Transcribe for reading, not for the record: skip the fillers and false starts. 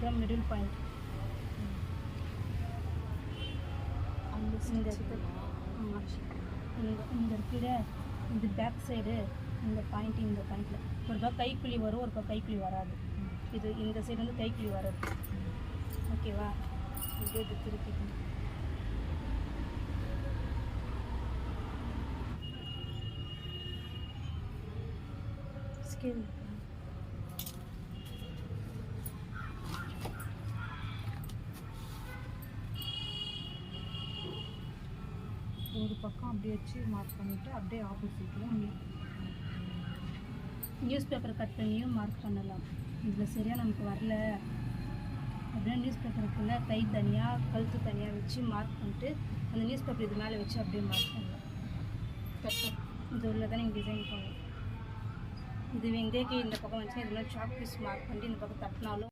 இதுதான் middle point. இந்த ஆமாம், இந்த இருக்கிற இது பேக் சைடு இந்த பாயிண்ட்டு, இந்த பாயிண்டில் ஒரு பக்கம் கைக்குழி வரும், ஒரு பக்கம் கைக்குழி வராது. இது இந்த சைடு வந்து கைக்குழி வராது. ஓகேவா? இப்படியே இது திருப்பிக்கணும். ஸ்கேல் ஒரு பக்கம் அப்படியே வச்சு மார்க் பண்ணிவிட்டு அப்படியே ஆப்போசிட்டில் நியூஸ் பேப்பர் கட் பண்ணியும் மார்க் பண்ணலாம். இதில் சரியாக நமக்கு வரல அப்படின்னா நியூஸ் பேப்பருக்குள்ளே கை தனியாக கழுத்து தனியாக வச்சு மார்க் பண்ணிட்டு அந்த நியூஸ் பேப்பர் இது மேலே வச்சு அப்படியே மார்க் பண்ணலாம். கரெக்டாக இது உள்ள தான் நீங்கள் டிசைன் பண்ணணும். இது எங்கேயே இந்த பக்கம் வச்சு இது மாதிரி சாக் பீஸ் மார்க் பண்ணிட்டு இந்த பக்கம் தட்டினாலும்